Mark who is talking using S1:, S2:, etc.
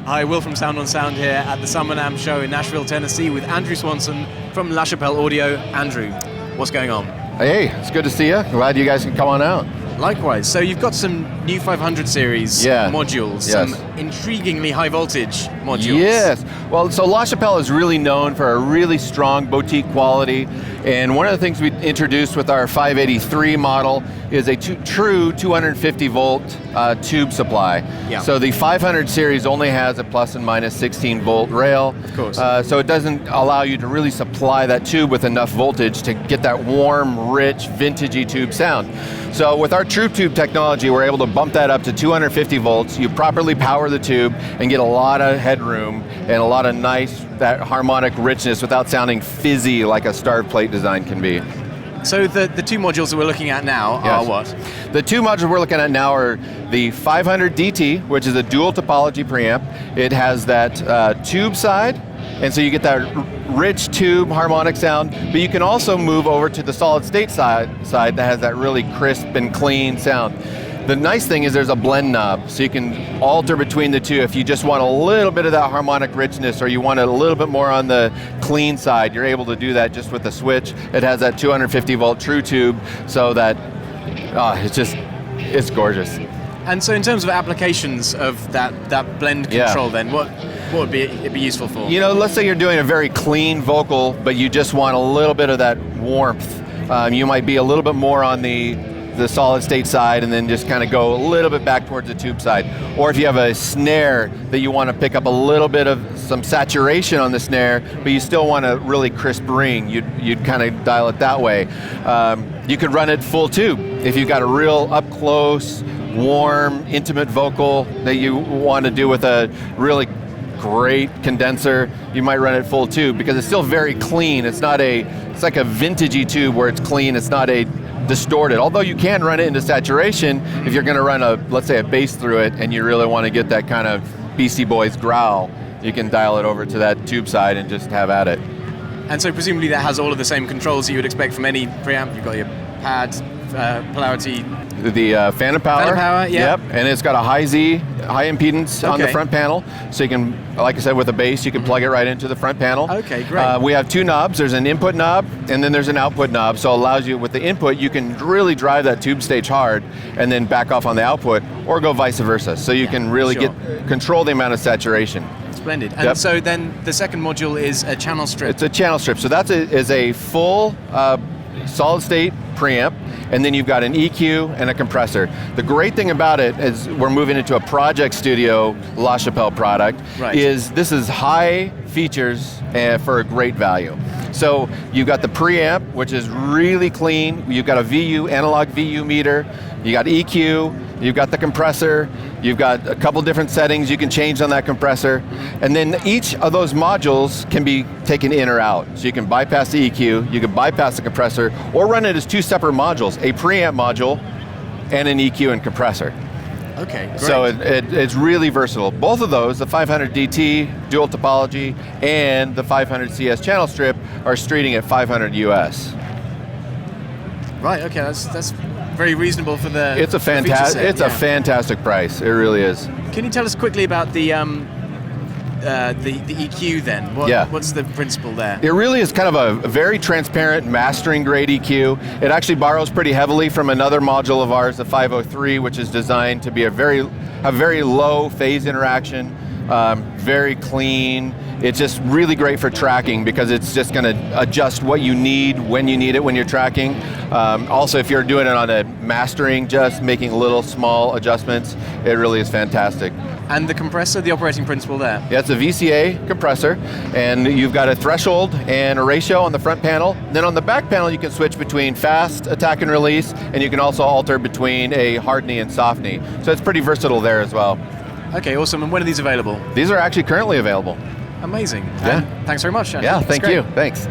S1: Hi, Will from Sound on Sound here at the Summer NAMM show in Nashville, Tennessee with Andrew Swanson from LaChappel Audio. Andrew, what's going on?
S2: Hey, it's good to see you. Glad you guys can come on out.
S1: Likewise. So you've got some new 500 series modules, some intriguingly high voltage modules. Yes.
S2: Well, so LaChappel is really known for a really strong boutique quality, and one of the things we introduced with our 583 model is a true 250 volt tube supply.
S1: Yeah.
S2: So the 500 series only has a plus and minus 16 volt rail.
S1: Of course.
S2: So it doesn't allow you to really supply that tube with enough voltage to get that warm, rich, vintagey tube sound. So with our True Tube technology, we're able to bump that up to 250 volts. You properly power the tube and get a lot of headroom and a lot of nice, that harmonic richness without sounding fizzy like a starved plate design can be.
S1: So the two modules that we're looking at now are what?
S2: The two modules we're looking at now are the 500 DT, which is a dual topology preamp. It has that tube side, and so you get that rich tube harmonic sound, but you can also move over to the solid state side that has that really crisp and clean sound. The nice thing is there's a blend knob, so you can alter between the two. If you just want a little bit of that harmonic richness or you want it a little bit more on the clean side, you're able to do that just with the switch. It has that 250 volt true tube, so that it's gorgeous.
S1: And so in terms of applications of that blend control then, what would it be useful for?
S2: You know, let's say you're doing a very clean vocal, but you just want a little bit of that warmth. You might be a little bit more on the solid state side and then just kind of go a little bit back towards the tube side. Or if you have a snare that you want to pick up a little bit of some saturation on the snare, but you still want a really crisp ring, you'd kind of dial it that way. You could run it full tube. If you've got a real up close, warm, intimate vocal that you want to do with a really great condenser, you might run it full tube because it's still very clean. It's like a vintagey tube where it's clean, it's not a distorted. Although you can run it into saturation if you're going to run let's say a bass through it and you really want to get that kind of Beastie Boys growl, you can dial it over to that tube side and just have at it.
S1: And so presumably that has all of the same controls that you would expect from any preamp. You've got your pad, polarity.
S2: The phantom power.
S1: Phantom power, yeah.
S2: Yep, and it's got a high impedance on the front panel. So you can, like I said, with a bass, you can plug it right into the front panel.
S1: Okay, great.
S2: We have two knobs. There's an input knob, and then there's an output knob. So it allows you, with the input, you can really drive that tube stage hard, and then back off on the output, or go vice versa. So you can really control the amount of saturation.
S1: Splendid. And so then the second module is a channel strip.
S2: It's a channel strip. So that is a full solid state preamp, and then you've got an EQ and a compressor. The great thing about it is we're moving into a project studio LaChappel product, is this is high features for a great value. So you've got the preamp, which is really clean. You've got a VU, analog VU meter. You got EQ, you've got the compressor, you've got a couple different settings you can change on that compressor, and then each of those modules can be taken in or out. So you can bypass the EQ, you can bypass the compressor, or run it as two separate modules, a preamp module and an EQ and compressor.
S1: Okay, great.
S2: So it's really versatile. Both of those, the 500 DT, dual topology, and the 500 CS channel strip are streeting at 500 US.
S1: Right, okay, that's very reasonable for the
S2: It's a fantastic price, it really is.
S1: Can you tell us quickly about the EQ then? What's the principle there?
S2: It really is kind of a very transparent mastering grade EQ. It actually borrows pretty heavily from another module of ours, the 503, which is designed to be a very low phase interaction, very clean. It's just really great for tracking because it's just going to adjust what you need when you need it when you're tracking. Also, if you're doing it on a mastering, just making little small adjustments, it really is fantastic.
S1: And the compressor, the operating principle there?
S2: Yeah, it's a VCA compressor, and you've got a threshold and a ratio on the front panel. Then on the back panel, you can switch between fast attack and release, and you can also alter between a hard knee and soft knee. So it's pretty versatile there as well.
S1: Okay, awesome. And when are these available?
S2: These are actually currently available.
S1: Amazing.
S2: Yeah.
S1: Thanks very much, Andrew.
S2: Yeah, thank you. Thanks.